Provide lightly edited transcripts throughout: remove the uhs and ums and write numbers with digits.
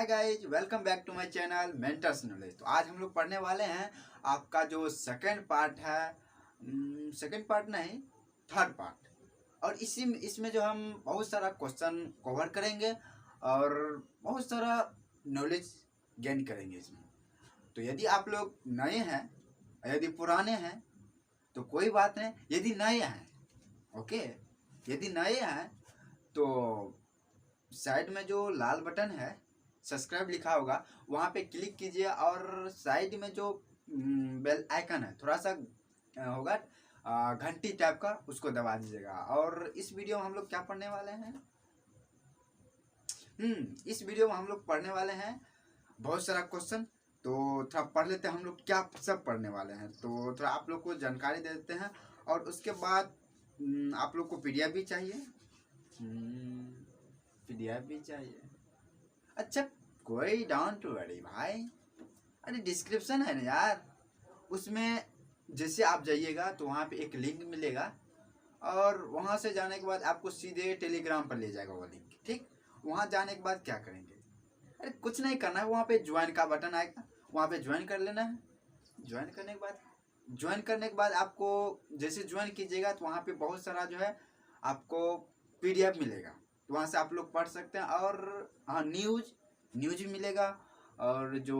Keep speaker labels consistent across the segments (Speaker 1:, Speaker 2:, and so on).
Speaker 1: Hi guys, welcome back to my channel mentors knowledge. तो आज हम लोग पढ़ने वाले हैं आपका जो सेकंड पार्ट है, सेकंड पार्ट नहीं, थर्ड पार्ट। और इसमें जो हम बहुत सारा क्वेश्चन कवर करेंगे और बहुत सारा नॉलेज गेन करेंगे इसमें। तो यदि आप लोग नए हैं, यदि पुराने हैं तो कोई बात नहीं। यदि नए हैं, ओके, यदि नए हैं तो साइड में जो लाल बटन है सब्सक्राइब लिखा होगा, वहाँ पे क्लिक कीजिए और साइड में जो बेल आइकन है थोड़ा सा होगा घंटी टाइप का, उसको दबा दीजिएगा। और इस वीडियो में हम लोग क्या पढ़ने वाले हैं, इस वीडियो में हम लोग पढ़ने वाले हैं बहुत सारा क्वेश्चन। तो थोड़ा पढ़ लेते हैं हम लोग क्या सब पढ़ने वाले हैं। तो थोड़ा आप लोग को जानकारी दे देते हैं और उसके बाद आप लोग को पीडीएफ भी चाहिए, पीडीएफ भी चाहिए। अच्छा, कोई डोंट वरी भाई, अरे डिस्क्रिप्शन है ना यार, उसमें जैसे आप जाइएगा तो वहाँ पे एक लिंक मिलेगा और वहाँ से जाने के बाद आपको सीधे टेलीग्राम पर ले जाएगा वो लिंक। ठीक, वहाँ जाने के बाद क्या करेंगे, अरे कुछ नहीं करना है, वहाँ पे ज्वाइन का बटन आएगा, वहाँ पे ज्वाइन कर लेना है। ज्वाइन करने के बाद आपको जैसे ज्वाइन कीजिएगा तो वहाँ पे बहुत सारा जो है आपको पीडीएफ मिलेगा, तो वहाँ से आप लोग पढ़ सकते हैं। और हाँ, न्यूज भी मिलेगा और जो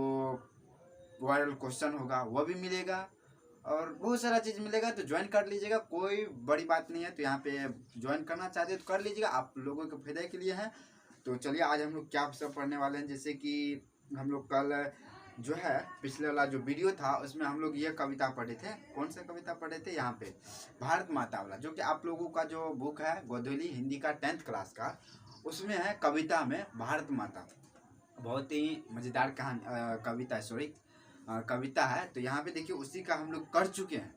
Speaker 1: वायरल क्वेश्चन होगा वो भी मिलेगा और बहुत सारा चीज़ मिलेगा। तो ज्वाइन कर लीजिएगा, कोई बड़ी बात नहीं है। तो यहाँ पे ज्वाइन करना चाहते हैं तो कर लीजिएगा, आप लोगों के फायदे के लिए है। तो चलिए आज हम लोग क्या सब पढ़ने वाले हैं। जैसे कि हम लोग कल जो है पिछले वाला जो वीडियो था उसमें हम लोग ये कविता पढ़े थे। कौन सा कविता पढ़े थे, यहाँ पे भारत माता वाला, जो कि आप लोगों का जो बुक है गोधुली हिंदी का 10th क्लास का, उसमें है कविता में भारत माता। बहुत ही मज़ेदार कहानी कविता, सॉरी कविता है। तो यहाँ पे देखिए उसी का हम लोग कर चुके हैं,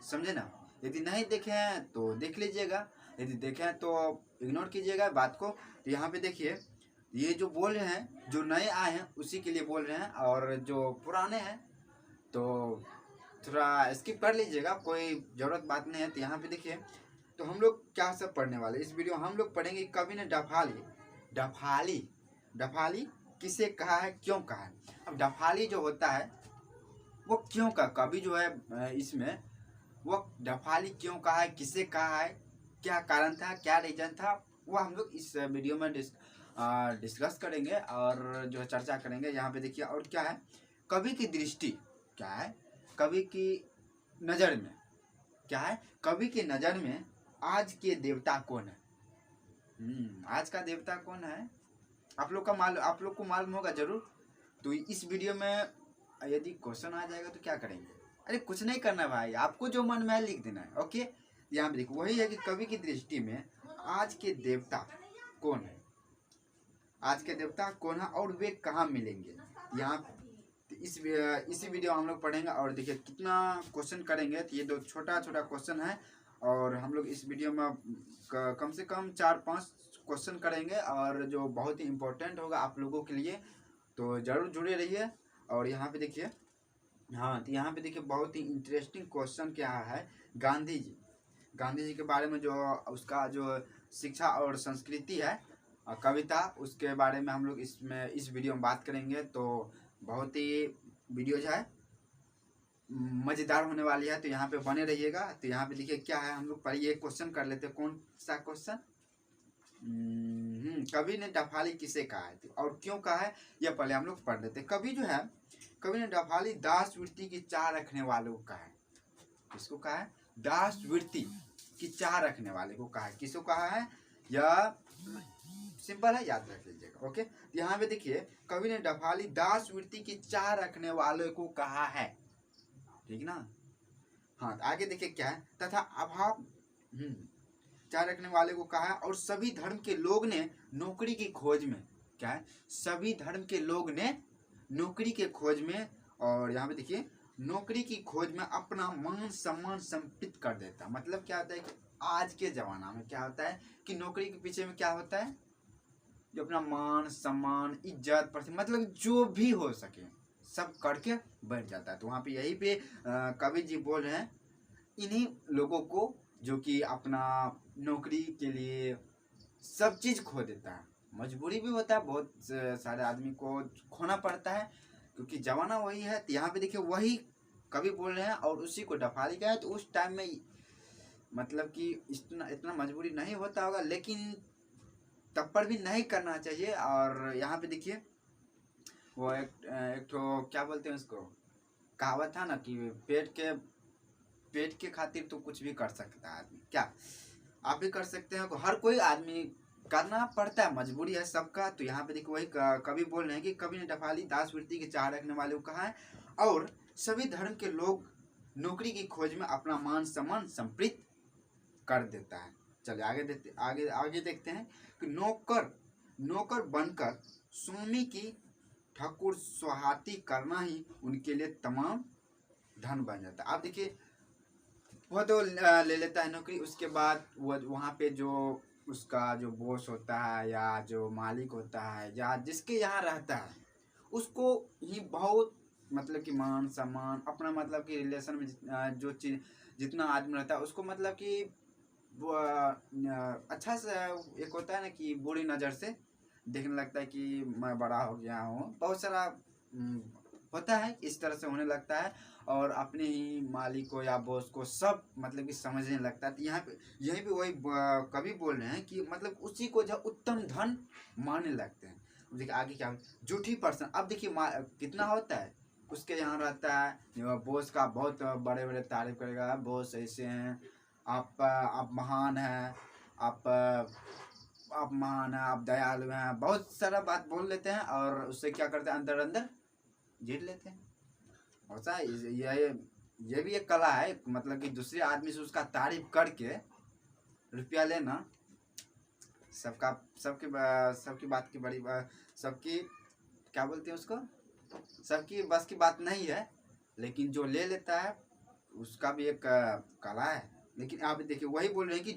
Speaker 1: समझे ना। यदि नहीं देखे हैं तो देख लीजिएगा, यदि देखे हैं तो इग्नोर कीजिएगा बात को। तो यहाँ पे देखिए ये जो बोल रहे हैं, जो नए आए हैं उसी के लिए बोल रहे हैं, और जो पुराने हैं तो थोड़ा स्किप कर लीजिएगा, कोई ज़रूरत बात नहीं है। तो यहाँ पे देखिए, तो हम लोग क्या सब पढ़ने वाले इस वीडियो हम लोग पढ़ेंगे कवि ने डफाली किसे कहा है, क्यों कहा है। अब डफाली जो होता है वो क्यों का, कवि जो है इसमें वो डफाली क्यों कहा है, किसे कहा है, क्या कारण था, क्या रीजन था, वो हम लोग इस वीडियो में डिस्कस करेंगे और जो है चर्चा करेंगे। यहाँ पे देखिए और क्या है, कवि की दृष्टि क्या है, कवि की नज़र में क्या है, कवि की नज़र में आज के देवता कौन है। आज का देवता कौन है आप लोग को मालूम होगा जरूर। तो इस वीडियो में यदि क्वेश्चन आ जाएगा तो क्या करेंगे, अरे कुछ नहीं करना भाई, आपको जो मन में है लिख देना है। ओके, यहाँ पे देखो वही है कि कवि की दृष्टि में आज के देवता कौन है, आज के देवता कौन है और वे कहाँ मिलेंगे। यहाँ इसी वीडियो हम लोग पढ़ेंगे और देखिए कितना क्वेश्चन करेंगे। तो ये दो छोटा छोटा क्वेश्चन है और हम लोग इस वीडियो में कम से कम 4-5 क्वेश्चन करेंगे और जो बहुत ही इम्पोर्टेंट होगा आप लोगों के लिए, तो ज़रूर जुड़े रहिए। और यहाँ पे देखिए, हाँ, तो यहाँ पे देखिए बहुत ही इंटरेस्टिंग क्वेश्चन क्या है, गांधी जी के बारे में, जो उसका जो शिक्षा और संस्कृति है कविता, उसके बारे में हम लोग इस वीडियो में बात करेंगे। तो बहुत ही वीडियो जो है मज़ेदार होने वाली है, तो यहाँ पे बने रहिएगा। तो यहाँ पे देखिए क्या है, हम लोग पर ये क्वेश्चन कर लेते हैं। कौन सा क्वेश्चन, कवि ने डफाली किसे कहा है और क्यों कहा है, यह पहले हम लोग पढ़ लेते हैं। कवि ने डफाली दास वृत्ति की चाह रखने वालों को कहा है। किसको कहा है, दास वृत्ति की चाह रखने वाले को कहा है। किसको कहा है, यह सिंपल है, याद रख लीजिएगा। ओके, यहाँ पे देखिए कवि ने डफाली दास वृत्ति की चाह रखने वालों को कहा है, ठीक ना। हाँ, तो आगे देखिए क्या है, तथा अभाव चाह रखने वाले को कहा है। और सभी धर्म के लोग ने नौकरी की खोज में, क्या है, सभी धर्म के लोग ने नौकरी के खोज में, और यहाँ पे देखिए नौकरी की खोज में अपना मान सम्मान समर्पित कर देता। मतलब क्या होता है कि आज के ज़माना में क्या होता है कि नौकरी के पीछे में क्या होता है, जो अपना मान सम्मान इज्जत प्रति, मतलब जो भी हो सके सब करके बैठ जाता है। तो वहाँ पे यही पे कवि जी बोल रहे हैं इन्हीं लोगों को जो कि अपना नौकरी के लिए सब चीज़ खो देता है, मजबूरी भी होता है, बहुत सारे आदमी को खोना पड़ता है, क्योंकि जमाना वही है। तो यहाँ पे देखिए वही कवि बोल रहे हैं और उसी को डफाली का है। तो उस टाइम में मतलब कि इतना इतना मजबूरी नहीं होता होगा, लेकिन तब पर भी नहीं करना चाहिए। और यहाँ पे देखिए वो एक तो क्या बोलते हैं उसको, कहावत था ना कि पेट के खातिर तो कुछ भी कर सकता है आदमी। क्या आप भी कर सकते हैं, हर कोई आदमी करना पड़ता है, मजबूरी है सबका। तो यहाँ पे देखिए वही कवि बोल रहे हैं कि कवि ने डफाली दास वृत्ति की चाह रखने वाले को कहा है, और सभी धर्म के लोग नौकरी की खोज में अपना मान सम्मान समर्पित कर देता है। चलिए आगे देखते हैं कि नौकर बनकर स्वामी की ठाकुर सुहाती करना ही उनके लिए तमाम धन बन जाता है। आप देखिए वो तो ले लेता है नौकरी, उसके बाद वो वहाँ पे जो उसका जो बॉस होता है या जो मालिक होता है या जिसके यहाँ रहता है, उसको ही बहुत मतलब कि मान सम्मान अपना मतलब कि रिलेशन में जो चीज जितना आदमी रहता है उसको मतलब कि वो अच्छा से एक होता है ना कि बुरी नज़र से देखने लगता है कि मैं बड़ा हो गया हूँ, बहुत सारा होता है, इस तरह से होने लगता है। और अपने ही मालिक को या बॉस को सब मतलब कि समझने लगता है। तो यहाँ पे यहीं पे वही कवि बोल रहे हैं कि मतलब उसी को जो उत्तम धन मानने लगते हैं। देखिए आगे क्या झूठी पर्सन। अब देखिए कितना होता है, उसके यहाँ रहता है बॉस का बहुत बड़े बड़े तारीफ करेगा, बॉस ऐसे हैं, आप महान हैं, आप महान हैं, आप दयालु हैं, बहुत सारा बात बोल लेते हैं और उससे क्या करते हैं अंदर अंदर जीत लेते हैं। होता है ये भी एक कला है, मतलब कि दूसरे आदमी से उसका तारीफ करके रुपया लेना सबका सबकी बात की बड़ी सबकी क्या बोलते हैं उसको, सबकी बस की बात नहीं है, लेकिन जो ले लेता है उसका भी एक कला है। लेकिन आप देखिए वही बोल रहे हैं कि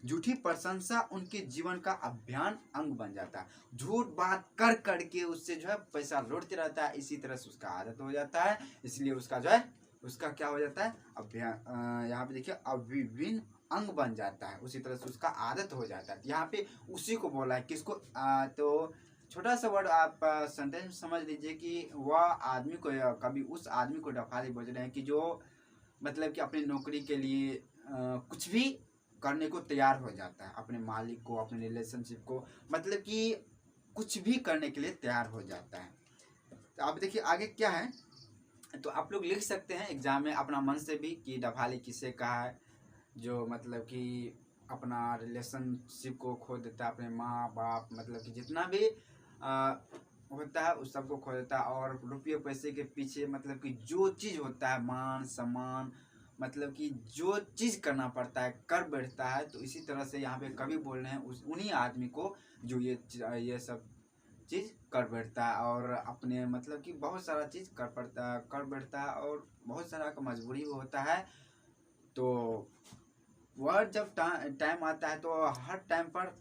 Speaker 1: झूठी प्रशंसा उनके जीवन का अभियान अंग बन जाता है। झूठ बात कर करके उससे जो है पैसा लौटते रहता है, इसी तरह से उसका आदत हो जाता है, इसलिए उसका जो है उसका क्या हो जाता है अभियान, यहाँ पे देखिए अभिन्न अंग बन जाता है, उसी तरह से उसका आदत हो जाता है। यहाँ पे उसी को बोला है किसको, तो छोटा सा वर्ड आप सेंटेंस समझ लीजिए कि वह आदमी को कभी उस आदमी को डफाली बोल रहे हैं कि जो मतलब कि अपनी नौकरी के लिए कुछ भी करने को तैयार हो जाता है, अपने मालिक को अपने रिलेशनशिप को मतलब कि कुछ भी करने के लिए तैयार हो जाता है। तो आप देखिए आगे क्या है, तो आप लोग लिख सकते हैं एग्जाम में अपना मन से भी कि डफाली किसे कहा है, जो मतलब कि अपना रिलेशनशिप को खो देता है, अपने माँ बाप मतलब कि जितना भी होता है उस सबको खो देता है, और रुपये पैसे के पीछे मतलब कि जो चीज़ होता है मान सम्मान मतलब कि जो चीज़ करना पड़ता है कर बैठता है। तो इसी तरह से यहाँ पे कवि बोल रहे हैं उस उन्हीं आदमी को जो ये सब चीज़ कर बैठता है और अपने मतलब कि बहुत सारा चीज़ कर बैठता है और बहुत सारा का मजबूरी भी होता है। तो वह जब टाइम आता है तो हर टाइम पर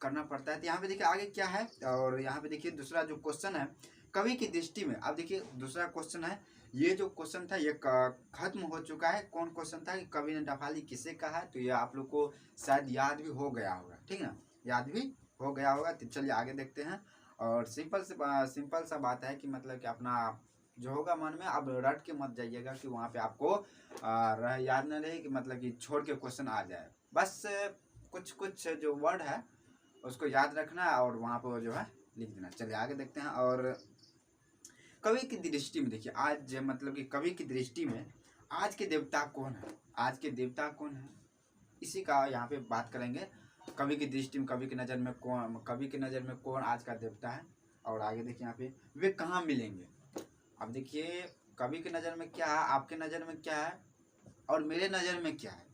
Speaker 1: करना पड़ता है। तो यहाँ पे देखिए आगे क्या है, और यहाँ पे देखिए दूसरा जो क्वेश्चन है कवि की दृष्टि में। अब देखिए दूसरा क्वेश्चन है, ये जो क्वेश्चन था ये खत्म हो चुका है। कौन क्वेश्चन था कि कवि ने डफाली किसे कहा है, तो ये आप लोग को शायद याद भी हो गया होगा, ठीक ना, याद भी हो गया होगा। तो चलिए आगे देखते हैं। और सिंपल सा बात है कि मतलब कि अपना जो होगा मन में अब रट के मत जाइएगा कि वहाँ पे आपको याद न रहे कि मतलब कि छोड़ के क्वेश्चन आ जाए। बस कुछ कुछ जो वर्ड है उसको याद रखना है और वहाँ पर जो है लिख देना। चलिए आगे देखते हैं। और कवि की दृष्टि में देखिए आज मतलब कि कवि की दृष्टि में आज के देवता कौन है, आज के देवता कौन है इसी का यहाँ पे बात करेंगे। कवि की दृष्टि में कवि की नज़र में कौन आज का देवता है। और आगे देखिए यहाँ पे वे कहाँ मिलेंगे। अब देखिए कवि की नज़र में क्या है, आपके नज़र में क्या है और मेरे नज़र में क्या है,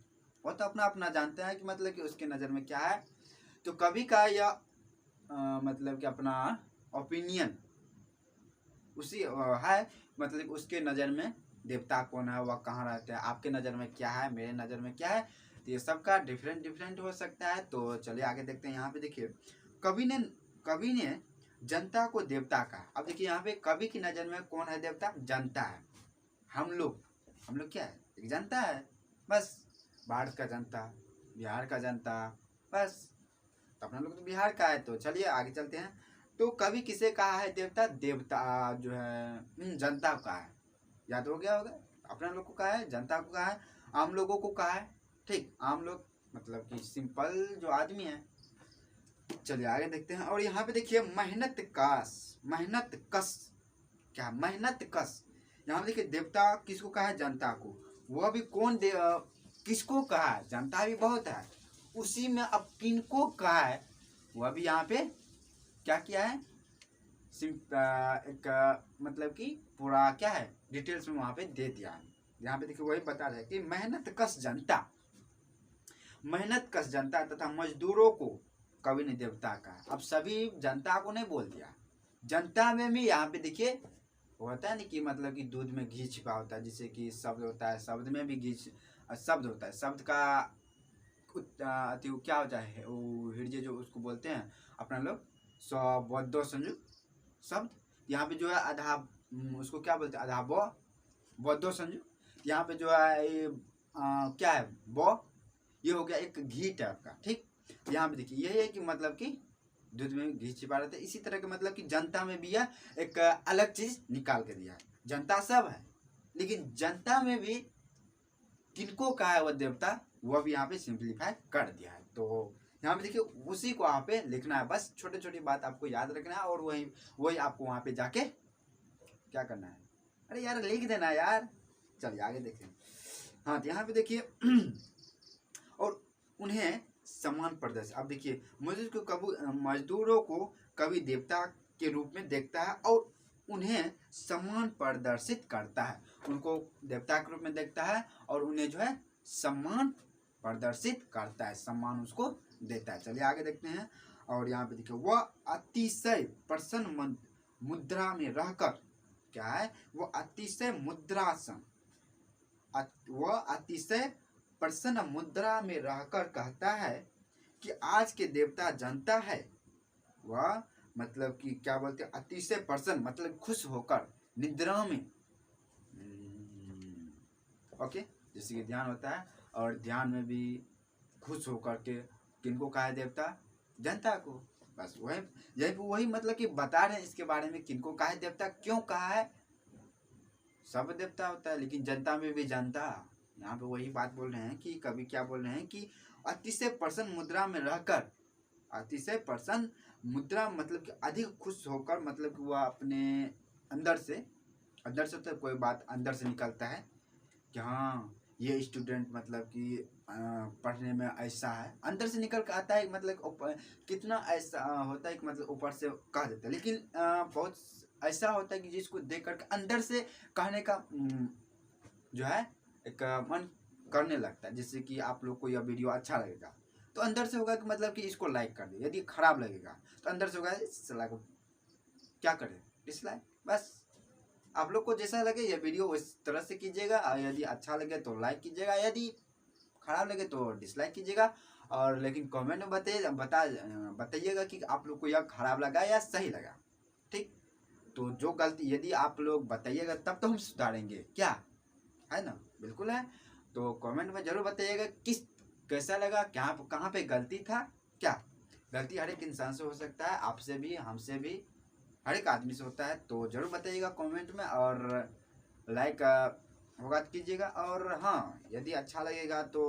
Speaker 1: वो तो अपना अपना जानते हैं कि मतलब कि उसके नज़र में क्या है। तो कवि का यह मतलब कि अपना ओपिनियन उसी है, मतलब उसके नज़र में देवता कौन है, वह कहाँ रहते हैं, आपके नज़र में क्या है, मेरे नज़र में क्या है। तो ये सबका डिफरेंट हो सकता है। तो चलिए आगे देखते हैं। यहाँ पे देखिए कवि ने जनता को देवता कहा। अब देखिए यहाँ पे कवि की नज़र में कौन है देवता, जनता है। हम लोग क्या है, एक जनता है बस, भारत का जनता, बिहार का जनता, बस अपना लोग तो बिहार का है। तो चलिए आगे चलते हैं। तो कवि किसे कहा है देवता? देवता जो है जनता को कहा है। याद हो गया होगा, अपना लोग को कहा है, जनता को कहा है, आम लोगों को कहा है। ठीक, आम लोग मतलब कि सिंपल जो आदमी है। चलिए आगे देखते हैं। और यहाँ पे देखिए मेहनत कश, मेहनत कश क्या? मेहनत कश। यहाँ पे देखिए देवता किसको कहा है? जनता को। वह भी कौन किसको कहा है? जनता भी बहुत है, उसी में अब किनको कहा है वह भी यहाँ पे क्या किया है? एक मतलब कि पूरा क्या है डिटेल्स में वहां पे दे दिया है। यहाँ पे देखिए वही बता रहे हैं कि मेहनत कश जनता, मेहनत कश जनता तथा मजदूरों को कवि ने देवता कहा। अब सभी जनता को नहीं बोल दिया, जनता में भी यहाँ पे देखिए होता है ना कि मतलब कि दूध में घी छिपा होता है, जिससे कि शब्द होता है, शब्द में भी घी शब्द होता है, शब्द का अति क्या होता है वो हृदय जो उसको बोलते हैं अपना लोग बौद्धो संयुक्त शब्द। यहाँ पे जो है आधा उसको क्या बोलते हैं? आधा बौद्धो संयुक्त। यहाँ पे जो है क्या है ये हो गया एक घी टाइप का। ठीक, यहाँ पे देखिए यही है कि मतलब कि दूध में घी छिपा रहता है। इसी तरह के मतलब कि जनता में भी यह एक अलग चीज निकाल के दिया है। जनता सब है, लेकिन जनता में भी किनको कहा है वह देवता, वह भी यहाँ पे सिंप्लीफाई कर दिया है। तो यहाँ पे देखिए उसी को यहाँ पे लिखना है, बस छोटे छोटी बात आपको याद रखना है और वही आपको वहाँ पे जाके क्या करना है। अरे यार लिख देना यार। चलिए आगे देखते हैं। हाँ तो यहाँ पे देखिए और उन्हें सम्मान प्रदर्शन। अब देखिए मजदूरों को कवि देवता के रूप में देखता है और उन्हें सम्मान प्रदर्शित करता है। उनको देवता के रूप में देखता है और उन्हें जो है सम्मान प्रदर्शित करता है, सम्मान उसको देता है। चलिए आगे देखते हैं। और यहाँ पे देखिए वह अतिशय प्रसन्न मुद्रा में रहकर क्या है? वह अतिशय मुद्रासन, वह अतिशय प्रसन्न मुद्रा में रहकर कहता है कि आज के देवता जनता है। वह मतलब कि क्या बोलते हैं? अतिशय प्रसन्न मतलब खुश होकर, निद्रा में। ओके, जैसे कि ध्यान होता है और ध्यान में भी खुश होकर के किनको कहा है देवता? जनता को। बस वही मतलब कि बता रहे हैं इसके बारे में, किनको कहा है देवता, क्यों कहा है। सब देवता होता है लेकिन जनता में भी जनता। यहाँ पे वही बात बोल रहे हैं कि कभी क्या बोल रहे हैं कि अतिशय प्रसन्न मुद्रा में रहकर, अतिशय प्रसन्न मुद्रा मतलब कि अधिक खुश होकर, मतलब कि वह अपने अंदर से तो कोई बात अंदर से निकलता है कि हाँ ये स्टूडेंट मतलब कि पढ़ने में ऐसा है, अंदर से निकल कर आता है। मतलब कितना ऐसा होता है कि मतलब ऊपर से कह देता है, लेकिन बहुत ऐसा होता है कि जिसको देख करके अंदर से कहने का जो है एक मन करने लगता है। जैसे कि आप लोग को यह वीडियो अच्छा लगेगा तो अंदर से होगा कि मतलब कि इसको लाइक कर दे, यदि खराब लगेगा तो अंदर से होगा सलाह को क्या करें, डिसलाइक। बस आप लोग को जैसा लगे ये वीडियो उस तरह से कीजिएगा, और यदि अच्छा लगे तो लाइक कीजिएगा, यदि खराब लगे तो डिसलाइक कीजिएगा। और लेकिन कमेंट में बताइएगा कि आप लोग को यह खराब लगा या सही लगा। ठीक, तो जो गलती यदि आप लोग बताइएगा तब तो हम सुधारेंगे, क्या है ना? बिल्कुल है। तो कमेंट में जरूर बताइएगा कैसा लगा, कहाँ पे गलती था। क्या गलती हर एक इंसान से हो सकता है, आपसे भी, हमसे भी, हर एक आदमी से होता है। तो जरूर बताइएगा कमेंट में और लाइक होगा तो कीजिएगा। और हाँ यदि अच्छा लगेगा तो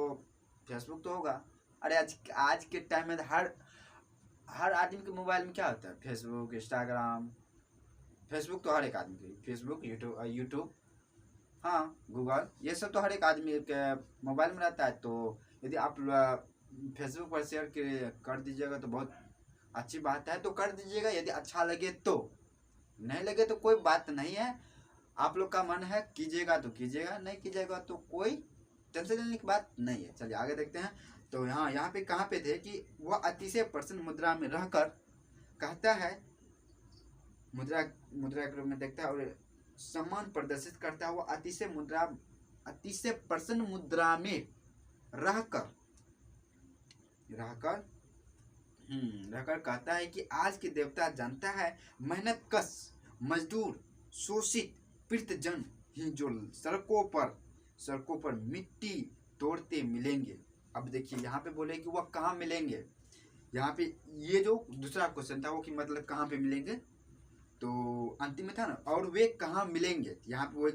Speaker 1: फेसबुक तो होगा। अरे आज के टाइम में हर आदमी के मोबाइल में क्या होता है? Facebook, Instagram. फेसबुक तो हर एक आदमी के, फेसबुक, यूट्यूब, हाँ गूगल, ये सब तो हर एक आदमी के मोबाइल में रहता है। तो यदि आप फेसबुक पर शेयर कर दीजिएगा तो बहुत अच्छी बात है, तो कर दीजिएगा। यदि अच्छा लगे तो, नहीं लगे तो कोई बात नहीं है, आप लोग का मन है कीजिएगा तो कीजिएगा, नहीं कीजिएगा तो कोई टेंशन लेने की बात नहीं है। चलिए आगे देखते हैं। तो यहाँ पे कहाँ पे थे कि वह अतिशय प्रसन्न मुद्रा में रहकर कहता है, मुद्रा के रूप में देखता है और सम्मान प्रदर्शित करता है। वो अतिशय प्रसन्न मुद्रा में रहकर कहता है कि आज के देवता जानता है, मेहनत कश मजदूर, शोषित पीड़ितजन ही जो सड़कों पर मिट्टी तोड़ते मिलेंगे। अब देखिए यहाँ पे बोले कि वह कहाँ मिलेंगे। यहाँ पे ये जो दूसरा क्वेश्चन था वो कि मतलब कहाँ पे मिलेंगे, तो अंतिम में था ना, और वे कहाँ मिलेंगे। यहाँ पे वो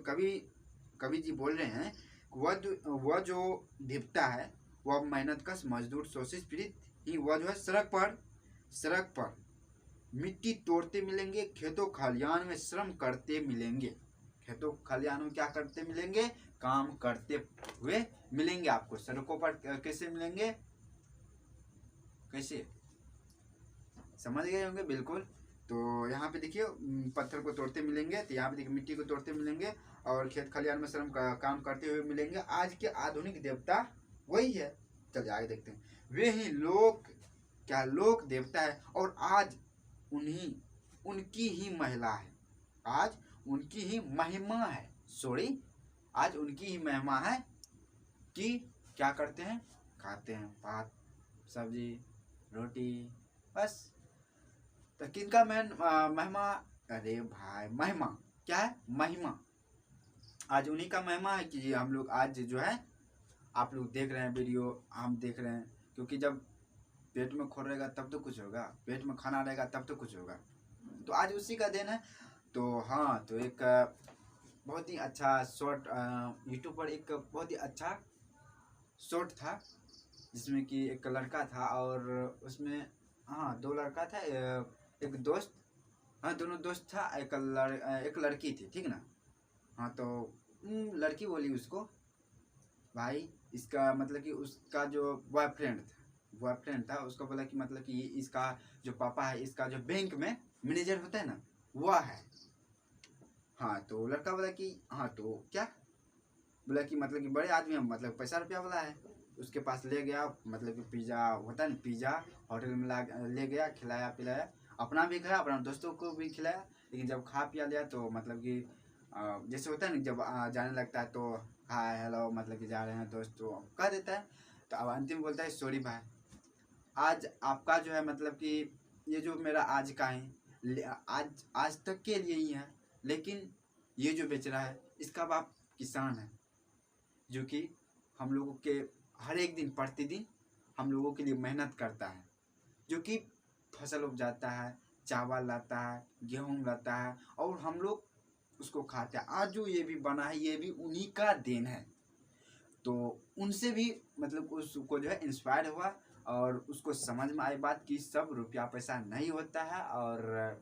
Speaker 1: कवि जी बोल रहे हैं, वह जो देवता है वह मेहनत कश मजदूर शोषित पीड़ित ही, वह जो है सड़क पर मिट्टी तोड़ते मिलेंगे, खेतों खलिहान में श्रम करते मिलेंगे। खेतों खलिहान में क्या करते मिलेंगे, काम करते हुए मिलेंगे आपको। सड़कों पर कैसे मिलेंगे, कैसे, समझ गए होंगे बिल्कुल। तो यहाँ पे देखिए पत्थर को तोड़ते मिलेंगे, तो यहाँ पे देखिए मिट्टी को तोड़ते मिलेंगे, और खेत खलिहान में श्रम काम करते हुए मिलेंगे। आज के आधुनिक देवता वही है। चलिए आगे देखते हैं। वे ही लोक, क्या लोक देवता है, और आज उनकी ही महिला है। आज उनकी ही महिमा है, सॉरी, आज उनकी ही महिमा है कि क्या करते हैं, खाते हैं भात सब्जी रोटी, बस। तो किनका महिमा, अरे भाई महिमा क्या है, महिमा आज उन्हीं का महिमा है कि हम लोग आज जो है, आप लोग देख रहे हैं वीडियो, हम देख रहे हैं, क्योंकि जब पेट में खोल रहेगा तब तो कुछ होगा, पेट में खाना रहेगा तब तो कुछ होगा, तो आज उसी का देन है। तो हाँ, तो एक बहुत ही अच्छा शॉर्ट यूट्यूब पर एक बहुत ही अच्छा शॉर्ट था, जिसमें कि एक लड़का था और उसमें हाँ 2 लड़का था, एक दोस्त, हाँ दोनों दोस्त था, एक लड़की थी, ठीक ना। हाँ तो लड़की बोली उसको, भाई इसका मतलब कि उसका जो बॉयफ्रेंड था, उसको बोला कि मतलब कि इसका जो पापा है, इसका जो बैंक में मैनेजर होता है ना, वह है। हाँ तो लड़का बोला कि हाँ तो क्या, बोला कि मतलब कि बड़े आदमी है, मतलब पैसा रुपया वाला है। उसके पास ले गया, मतलब कि पिज़्ज़ा होता है ना, पिज़्ज़ा होटल में ले गया, खिलाया पिलाया, अपना भी खाया, अपना दोस्तों को भी खिलाया। लेकिन जब खा पिया लिया तो मतलब कि जैसे होता है ना, जब जाने लगता है तो हाय हेलो, मतलब कि जा रहे हैं दोस्त, तो कह देता है। तो अब अंतिम बोलता है, सॉरी भाई, आज आपका जो है मतलब कि ये जो मेरा आज का है, आज तक के लिए ही है, लेकिन ये जो बेच रहा है इसका बाप किसान है, जो कि हम लोगों के हर एक दिन प्रतिदिन हम लोगों के लिए मेहनत करता है, जो कि फसल उपजाता है, चावल लाता है, गेहूँ लाता है, और हम लोग उसको खाते हैं। आज जो ये भी बना है ये भी उन्हीं का देन है। तो उनसे भी मतलब उसको जो है इंस्पायर हुआ, और उसको समझ में आई बात कि सब रुपया पैसा नहीं होता है, और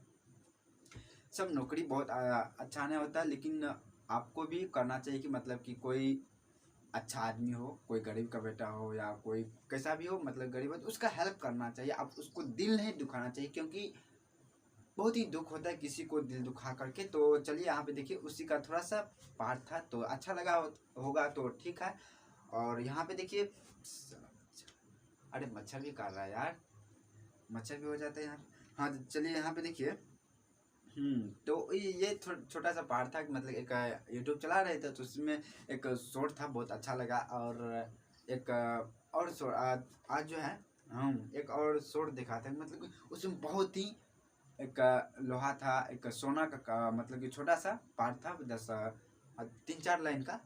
Speaker 1: सब नौकरी बहुत अच्छा नहीं होता है, लेकिन आपको भी करना चाहिए कि मतलब कि कोई अच्छा आदमी हो, कोई गरीब का बेटा हो या कोई कैसा भी हो, मतलब गरीब हो तो उसका हेल्प करना चाहिए। आप उसको दिल नहीं दुखाना चाहिए, क्योंकि बहुत ही दुख होता है किसी को दिल दुखा करके। तो चलिए यहाँ पे देखिए उसी का थोड़ा सा पार्ट था, तो अच्छा लगा होगा तो ठीक है। और यहाँ पे देखिए, अरे मच्छर भी काट रहा है यार, मच्छर भी हो जाता है यहाँ। हाँ तो चलिए यहाँ पे देखिए, तो ये छोटा सा पार्ट था कि मतलब एक यूट्यूब चला रहे थे, तो उसमें एक शॉर्ट था, बहुत अच्छा लगा। और एक और आज जो है हम एक और शॉर्ट दिखा थे, मतलब कि उसमें बहुत ही एक लोहा था, एक सोना का मतलब कि छोटा सा पार्ट था, 3-4 लाइन का।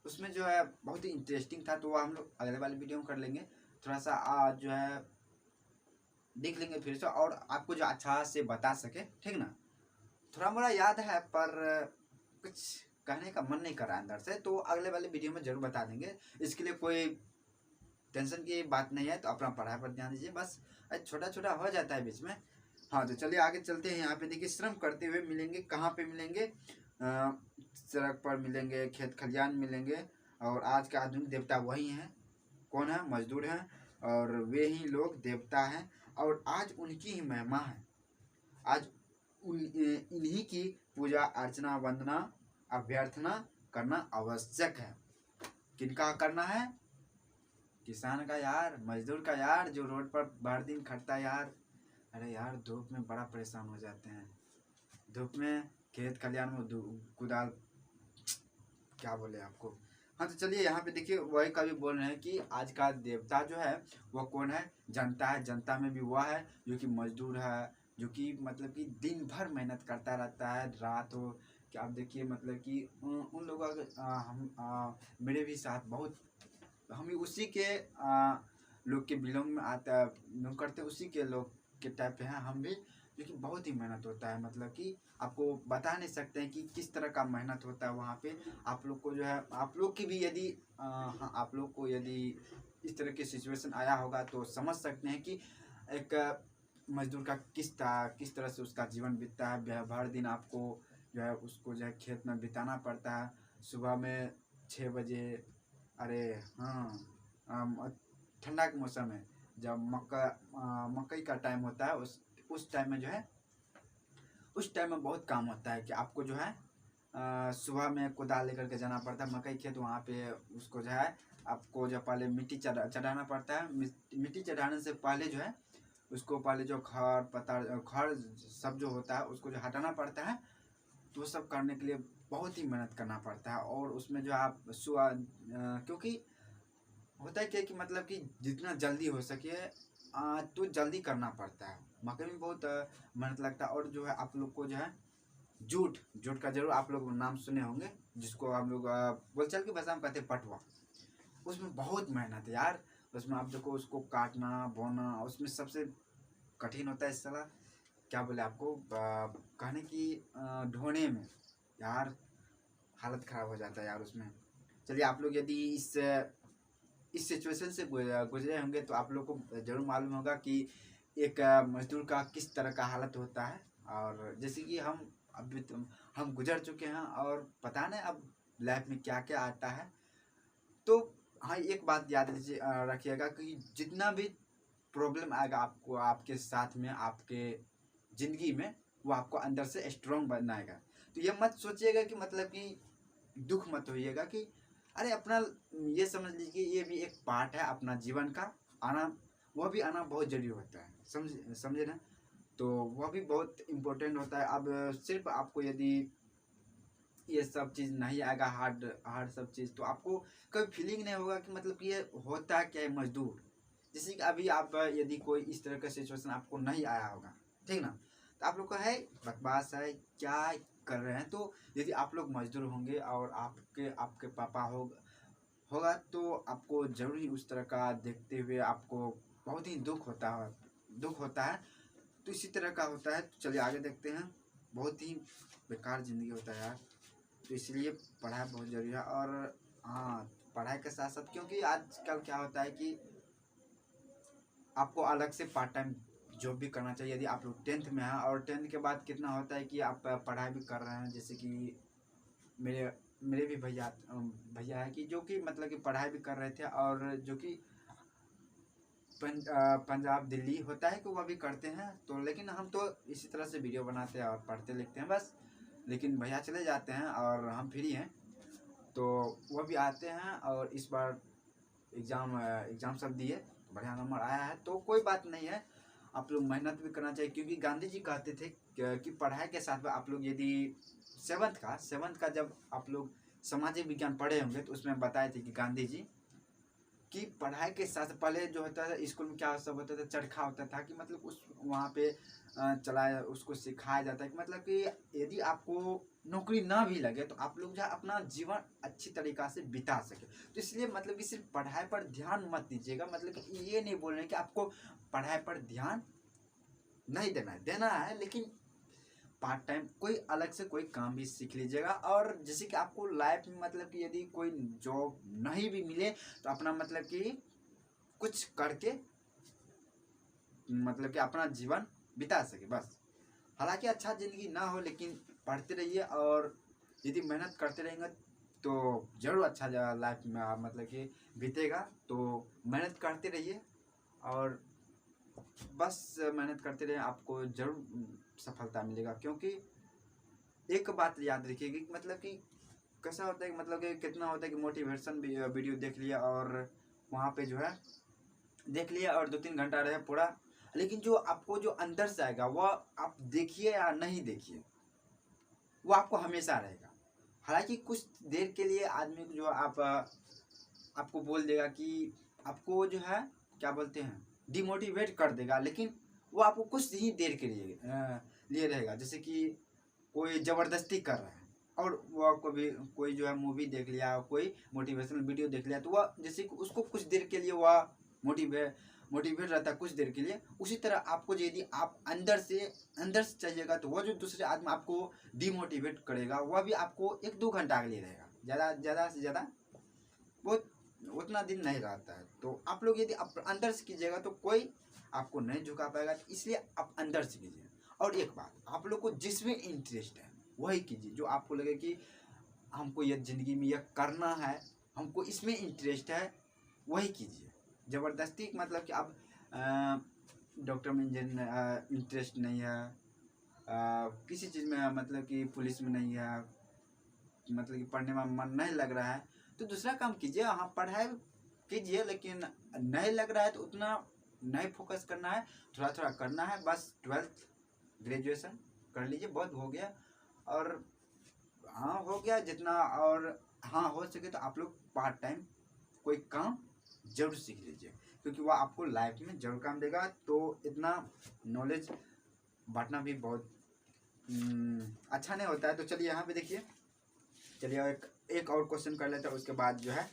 Speaker 1: उसमें जो है बहुत ही इंटरेस्टिंग था, तो वो हम लोग अगले वाले वीडियो में कर लेंगे। थोड़ा सा आज जो है देख लेंगे फिर से, और आपको जो अच्छा से बता सके, ठीक ना। थोड़ा मोड़ा याद है पर कुछ कहने का मन नहीं कर रहा अंदर से, तो अगले वाले वीडियो में जरूर बता देंगे। इसके लिए कोई टेंशन की बात नहीं है, तो अपना पढ़ाई पर ध्यान दीजिए, बस छोटा छोटा हो जाता है बीच में। हाँ तो चलिए आगे चलते हैं। यहाँ पे देखिए, श्रम करते हुए मिलेंगे, कहाँ पे मिलेंगे, सड़क पर मिलेंगे, खेत खलिहान मिलेंगे, और आज के आधुनिक देवता वही हैं। कौन है, मजदूर हैं, और वे ही लोग देवता हैं, और आज उनकी ही महिमा है। आज इन्हीं की पूजा अर्चना वंदना अभ्यर्थना करना आवश्यक है। किनका करना है, किसान का यार, मजदूर का यार, जो रोड पर भर दिन खटता है यार। अरे यार धूप में बड़ा परेशान हो जाते हैं, धूप में खेत खलिहान में कुदाल, क्या बोले आपको। हाँ तो चलिए यहाँ पे देखिए, वही कवि बोल रहे हैं कि आज का देवता जो है वो कौन है, जनता है। जनता में भी वह है जो कि मजदूर है, जो कि मतलब कि दिन भर मेहनत करता रहता है, रात हो कि आप देखिए, मतलब कि उन लोगों का हम मेरे भी साथ बहुत, हम उसी के लोग के बिलोंग में आता बिलोंग करते हैं, उसी के लोग के टाइप पे हैं हम भी, जो कि बहुत ही मेहनत होता है। मतलब कि आपको बता नहीं सकते हैं कि किस तरह का मेहनत होता है वहाँ पे। आप लोग को जो है, आप लोग की भी यदि हाँ, आप लोग को यदि इस तरह की सिचुएशन आया होगा तो समझ सकते हैं कि एक मजदूर का किस तरह से उसका जीवन बीतता है। भर दिन आपको जो है उसको जो है खेत में बिताना पड़ता है। सुबह में 6 बजे, अरे हाँ, ठंडा के मौसम है जब मकई का टाइम होता है, उस टाइम में जो है, उस टाइम में बहुत काम होता है कि आपको जो है सुबह में कुदाल लेकर के जाना पड़ता है मकई खेत। वहाँ पे उसको जो है आपको जो पहले मिट्टी चढ़ाना पड़ता है। मिट्टी चढ़ाने से पहले जो है उसको पहले जो खड़ सब जो होता है उसको जो हटाना पड़ता है। तो सब करने के लिए बहुत ही मेहनत करना पड़ता है। और उसमें जो आप सुबह क्योंकि होता है क्या कि मतलब कि जितना जल्दी हो सके तो जल्दी करना पड़ता है। मकई में बहुत मेहनत लगता है। और जो है आप लोग को जो है जूट जूट का जरूर आप लोग नाम सुने होंगे, जिसको हम लोग बोलचाल की भाषा में कहते हैं पटवा। उसमें बहुत मेहनत है यार। उसमें आप देखो उसको काटना बोना, उसमें सबसे कठिन होता है इस तरह क्या बोले आपको कहने की ढोने में यार हालत ख़राब हो जाता है यार उसमें। चलिए आप लोग यदि इस सिचुएशन से गुजरे होंगे तो आप लोग को जरूर मालूम होगा कि एक मजदूर का किस तरह का हालत होता है। और जैसे कि हम गुजर चुके हैं और पता नहीं अब लाइफ में क्या क्या आता है। तो हाँ, एक बात याद रखिएगा कि जितना भी प्रॉब्लम आएगा आपको आपके साथ में आपके ज़िंदगी में, वो आपको अंदर से स्ट्रॉन्ग बनाएगा। तो ये मत सोचिएगा कि मतलब कि दुख मत होइएगा कि अरे अपना, ये समझ लीजिए ये भी एक पार्ट है अपना जीवन का आना। वह भी आना बहुत जरूरी होता है, समझे ना। तो वह भी बहुत इम्पोर्टेंट होता है। अब सिर्फ आपको यदि ये सब चीज़ नहीं आएगा, हार्ड हार्ड सब चीज़, तो आपको कभी फीलिंग नहीं होगा कि मतलब कि ये होता क्या है मजदूर। जैसे कि अभी आप यदि कोई इस तरह का सिचुएशन आपको नहीं आया होगा, ठीक ना, तो आप लोग को है बकवास है क्या कर रहे हैं। तो यदि आप लोग मजदूर होंगे और आपके आपके पापा होगा तो आपको जरूर ही उस तरह का देखते हुए आपको बहुत ही दुख होता है। तो इसी तरह का होता है। तो चलिए आगे देखते हैं। बहुत ही बेकार ज़िंदगी होता है यार। तो इसलिए पढ़ाई बहुत ज़रूरी है। और हाँ, पढ़ाई के साथ साथ क्योंकि आजकल क्या होता है कि आपको अलग से पार्ट टाइम जॉब भी करना चाहिए। यदि आप लोग 10th में हैं और 10th के बाद कितना होता है कि आप पढ़ाई भी कर रहे हैं। जैसे कि मेरे भी भैया है कि जो कि मतलब कि पढ़ाई भी कर रहे थे और जो कि पंजाब दिल्ली होता है कि वह भी करते हैं। तो लेकिन हम तो इसी तरह से वीडियो बनाते हैं और पढ़ते लिखते हैं बस। लेकिन भैया चले जाते हैं और हम फ्री हैं। तो वह भी आते हैं और इस बार एग्ज़ाम सब दिए, बढ़िया नंबर आया है। तो कोई बात नहीं है, आप लोग मेहनत भी करना चाहिए। क्योंकि गांधी जी कहते थे कि पढ़ाई के साथ में आप लोग यदि सेवन्थ का जब आप लोग सामाजिक विज्ञान पढ़े होंगे तो उसमें बताए थे कि गांधी जी कि पढ़ाई के साथ पहले जो होता था स्कूल में क्या सब होता था, चरखा होता था कि मतलब उस वहाँ पे चलाया उसको सिखाया जाता है कि मतलब कि यदि आपको नौकरी ना भी लगे तो आप लोग जो है अपना जीवन अच्छी तरीक़ा से बिता सके। तो इसलिए मतलब कि सिर्फ पढ़ाई पर ध्यान मत दीजिएगा। मतलब कि ये नहीं बोल रहे कि आपको पढ़ाई पर ध्यान नहीं देना है लेकिन पार्ट टाइम कोई अलग से कोई काम भी सीख लीजिएगा। और जैसे कि आपको लाइफ में मतलब कि यदि कोई जॉब नहीं भी मिले तो अपना मतलब कि कुछ करके मतलब कि अपना जीवन बिता सके बस। हालांकि अच्छा ज़िंदगी ना हो लेकिन पढ़ते रहिए और यदि मेहनत करते रहेंगे तो ज़रूर अच्छा लाइफ में मतलब कि बीतेगा। तो मेहनत करते रहिए और बस मेहनत करते रहिए, आपको ज़रूर सफलता मिलेगा। क्योंकि एक बात याद रखिएगा कि मतलब कि कैसा होता है कि मतलब कि कितना होता है कि मोटिवेशन वीडियो देख लिया और वहाँ पे जो है देख लिया और 2-3 घंटा रहे पूरा, लेकिन जो आपको जो अंदर से आएगा वह आप देखिए या नहीं देखिए वो आपको हमेशा रहेगा। हालांकि कुछ देर के लिए आदमी को जो आपको बोल देगा कि आपको जो है क्या बोलते हैं डिमोटिवेट कर देगा, लेकिन वो आपको कुछ ही देर के लिए रहेगा। जैसे कि कोई ज़बरदस्ती कर रहा है और वह कोई जो है मूवी देख लिया, कोई मोटिवेशनल वीडियो देख लिया, तो वह जैसे कि उसको कुछ देर के लिए वह मोटिवेट रहता है कुछ देर के लिए, उसी तरह आपको यदि आप अंदर से चाहिएगा तो वो जो दूसरे आदमी आपको डिमोटिवेट करेगा वह भी आपको 1-2 घंटा के लिए रहेगा, ज़्यादा से ज़्यादा वो उतना दिन नहीं रहता है। तो आप लोग यदि आप अंदर से कीजिएगा तो कोई आपको नहीं झुका पाएगा, तो इसलिए आप अंदर से कीजिए। और एक बात, आप लोग को जिसमें इंटरेस्ट है वही कीजिए, जो आपको लगे कि हमको यह ज़िंदगी में यह करना है, हमको इसमें इंटरेस्ट है, वही कीजिए। ज़बरदस्ती मतलब कि आप डॉक्टर में इंटरेस्ट नहीं है, किसी चीज़ में मतलब कि पुलिस में नहीं है, मतलब कि पढ़ने में मन नहीं लग रहा है, तो दूसरा काम कीजिए। हाँ, पढ़ाई कीजिए, लेकिन नहीं लग रहा है तो उतना नहीं फोकस करना है, थोड़ा थोड़ा करना है। बस 12th ग्रेजुएशन कर लीजिए, बहुत हो गया। और हाँ, हो गया जितना। और हाँ, हो सके तो आप लोग पार्ट टाइम कोई काम जरूर सीख लीजिए, क्योंकि वह आपको लाइफ में जरूर काम देगा। तो इतना नॉलेज बांटना भी बहुत अच्छा नहीं होता है। तो चलिए यहाँ पे देखिए, चलिए एक और क्वेश्चन कर लेते हैं, उसके बाद जो है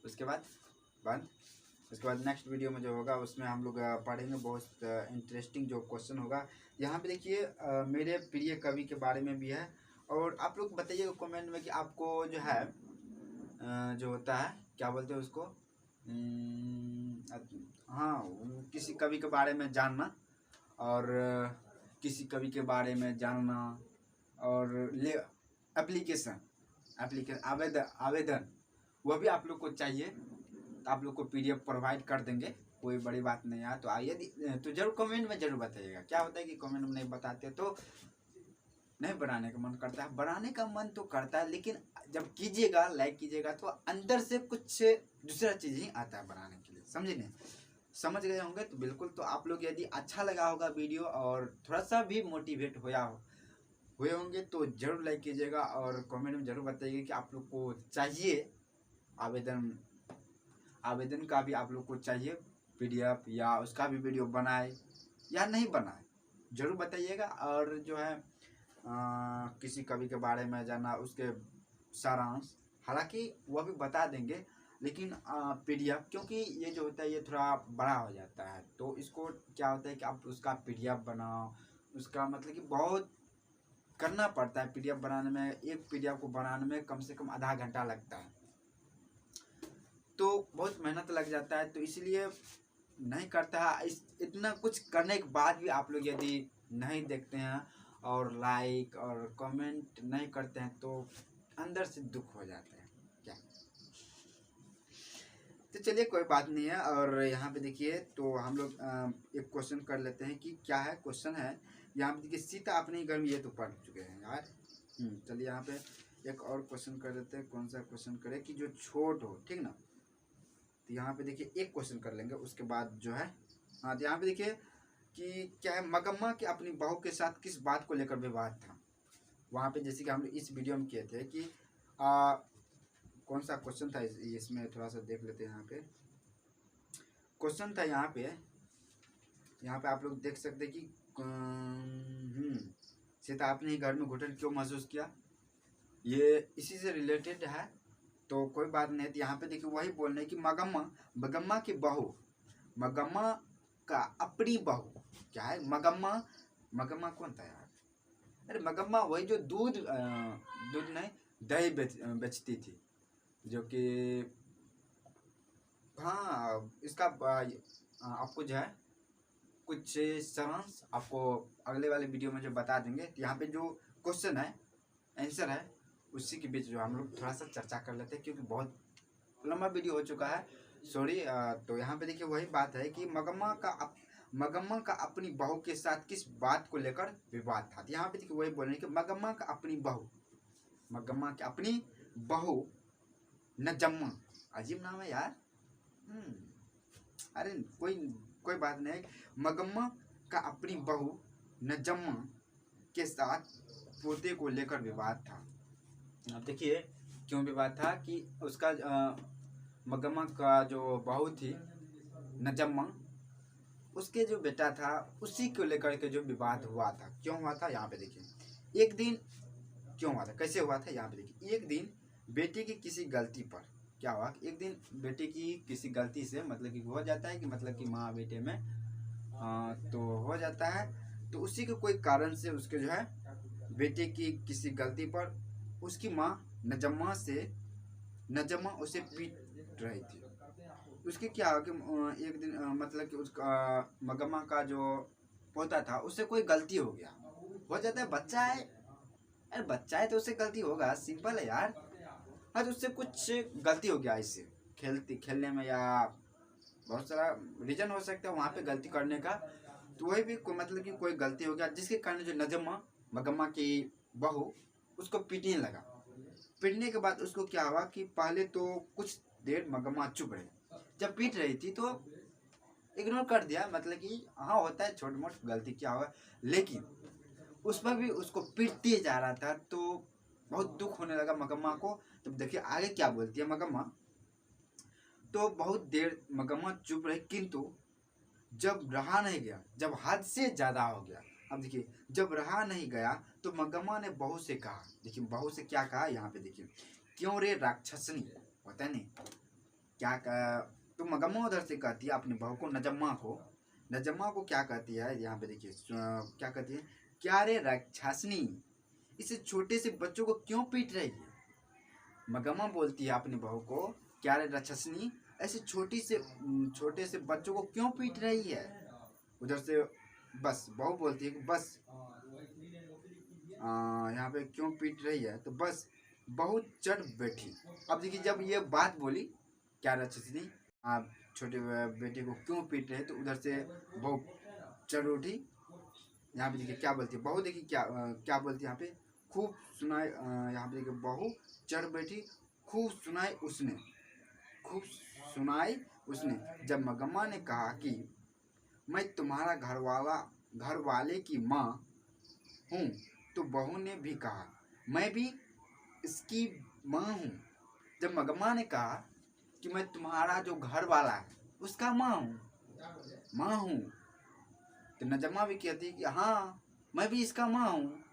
Speaker 1: उसके बाद नेक्स्ट वीडियो में जो होगा उसमें हम लोग पढ़ेंगे, बहुत इंटरेस्टिंग जो क्वेश्चन होगा। यहाँ पे देखिए मेरे प्रिय कवि के बारे में भी है। और आप लोग बताइएगा कमेंट में कि आपको जो है जो होता है क्या बोलते हैं उसको, हाँ, किसी कवि के बारे में जानना, और किसी कवि के बारे में जानना, और एप्लीकेशन आवेदन वह भी आप लोग को चाहिए, तो आप लोग को PDF प्रोवाइड कर देंगे, कोई बड़ी बात नहीं है। तो आइए तो जरूर कमेंट में जरूर बताइएगा। क्या होता है कि कमेंट में नहीं बताते तो नहीं बनाने का मन करता है, बनाने का मन तो करता है, लेकिन जब कीजिएगा, लाइक कीजिएगा, तो अंदर से कुछ दूसरा चीज़ ही आता है बनाने के लिए, समझे नहीं? समझ गए होंगे तो बिल्कुल। तो आप लोग यदि अच्छा लगा होगा वीडियो और थोड़ा सा भी मोटिवेट हुए होंगे तो जरूर लाइक कीजिएगा, और कमेंट में जरूर बताइए कि आप लोग को चाहिए आवेदन का भी आप लोग को चाहिए PDF, या उसका भी वीडियो बनाए या नहीं बनाए, जरूर बताइएगा। और जो है किसी कवि के बारे में जानना, उसके सारांश, हालांकि वह भी बता देंगे, लेकिन PDF, क्योंकि ये जो होता है ये थोड़ा बड़ा हो जाता है, तो इसको क्या होता है कि आप उसका PDF बनाओ, उसका मतलब कि बहुत करना पड़ता है। PDF बनाने में, एक PDF को बनाने में कम से कम आधा घंटा लगता है, तो बहुत मेहनत लग जाता है। तो इसलिए नहीं करता है। इतना कुछ करने के बाद भी आप लोग यदि नहीं देखते हैं और लाइक और कमेंट नहीं करते हैं तो अंदर से दुख हो जाता है क्या। तो चलिए कोई बात नहीं है। और यहाँ पे देखिए, तो हम लोग एक क्वेश्चन कर लेते हैं कि क्या है। क्वेश्चन है यहाँ पे देखिए, सीता अपने घर में, ये तो पढ़ चुके हैं यार। चलिए यहाँ पे एक और क्वेश्चन कर लेते हैं। कौन सा क्वेश्चन करें कि जो छोट हो, ठीक ना। तो यहाँ पे देखिए एक क्वेश्चन कर लेंगे, उसके बाद जो है हाँ, तो यहाँ पे देखिए कि क्या है, मगम्मा के अपनी बहू के साथ किस बात को लेकर विवाद था। वहाँ पे जैसे कि हम लोग इस वीडियो में किए थे कि कौन सा क्वेश्चन था, इसमें थोड़ा सा देख लेते हैं। यहाँ पे क्वेश्चन था, यहाँ पे आप लोग देख सकते हैं कि सीता अपने ही घर में घुटन क्यों महसूस किया, ये इसी से रिलेटेड है, तो कोई बात नहीं। तो यहाँ पे देखिए वही बोल रहे हैं कि मगम्मा की बहू, मगम्मा का अपनी बहू, क्या है मगम्मा कौन था यार? अरे मगम्मा वही जो दूध नहीं, दही बेचती थी, जो कि हाँ, इसका आपको जो है कुछ सारांश आपको अगले वाले वीडियो में जो बता देंगे। तो यहाँ पे जो क्वेश्चन है, आंसर है, उसी के बीच जो हम लोग थोड़ा सा चर्चा कर लेते हैं, क्योंकि बहुत लंबा वीडियो हो चुका है, सॉरी। तो यहाँ पे देखिए वही बात है कि मगम्मा का अपनी बहू के साथ किस बात को लेकर विवाद था। यहाँ पे देखिए वही बोल रहे हैं कि मगम्मा की अपनी बहू नजम्मा, अजीब नाम है यार। अरे कोई बात नहीं। मगम्मा का अपनी बहू नजम्मा के साथ पोते को लेकर विवाद था। अब देखिए क्यों विवाद था कि उसका मगम्मा का जो बहू थी नजम्मा, उसके जो बेटा था उसी को लेकर के जो विवाद हुआ था। क्यों हुआ था, यहाँ पे देखिए एक दिन क्यों हुआ था, कैसे हुआ था। यहाँ पे देखिए एक दिन बेटी की किसी गलती पर क्या हुआ कि एक दिन बेटे की किसी गलती से मतलब कि हो जाता है कि मतलब कि माँ बेटे में तो हो जाता है, तो उसी के कोई कारण से उसके जो है बेटे की किसी गलती पर उसकी माँ नजम्मा उसे पीट रही थी। उसके क्या हुआ कि एक दिन मतलब कि उसका मगम्मा का जो पोता था उससे कोई गलती हो गया। हो जाता है, बच्चा है, अरे बच्चा है तो उससे गलती होगा, सिंपल है यार। हाँ, तो उससे कुछ गलती हो गया इससे खेलने में, या बहुत सारा रीजन हो सकता है वहाँ पे गलती करने का। तो वही भी मतलब कि कोई गलती हो गया जिसके कारण जो नजम्मा मगम्मा की बहू उसको पीटने लगा। पीटने के बाद उसको क्या हुआ कि पहले तो कुछ देर मगम्मा चुप रही, जब पीट रही थी तो इग्नोर कर दिया, मतलब कि हाँ होता है छोटी मोटी गलती, क्या हुआ। लेकिन उस पर भी उसको पीटते जा रहा था, तो बहुत दुख होने लगा मगम्मा को। तो देखिए आगे क्या बोलती है मगम्मा। तो बहुत देर मगम्मा चुप रही, किंतु जब रहा नहीं गया, जब हद से ज्यादा हो गया, अब देखिए जब रहा नहीं गया तो मगम्मा ने बहू से कहा, देखिए बहू से क्या कहा यहाँ पे देखिए, क्यों रे राक्षसनी, होता है नहीं क्या कहा। तो मगम्मा उधर से कहती है अपनी बहू को, नजम्मा को क्या कहती है यहाँ पे देखिए, क्या कहती है, क्या रे राक्षसनी, इसे छोटे से बच्चों को क्यों पीट रही है। मगम्मा बोलती है अपनी बहू को, क्या रे राक्षसनी, ऐसे छोटे से बच्चों को क्यों पीट रही है। उधर से बस बहू बोलती है कि बस यहाँ पे क्यों पीट रही है, तो बस बहुत चढ़ बैठी। अब देखिए जब ये बात बोली, क्या राक्षसनी आप छोटे बेटे को क्यों पीट रहे, तो उधर से बहू चढ़ उठी। यहाँ पे देखिए क्या बोलती है बहू, देखिए क्या बोलती है यहाँ पे, खूब सुनाए, यहाँ पे देखिए बहू चढ़ बैठी, खूब सुनाई उसने, खूब सुनाई उसने। जब मगम्मा ने कहा कि मैं तुम्हारा घर वाले की माँ हूँ, तो बहू ने भी कहा मैं भी इसकी माँ हूँ। जब मगम्मा ने कहा कि मैं तुम्हारा जो घर वाला है उसका माँ हूँ, तो नजम्मा भी कहती कि हाँ मैं भी इसका माँ हूँ।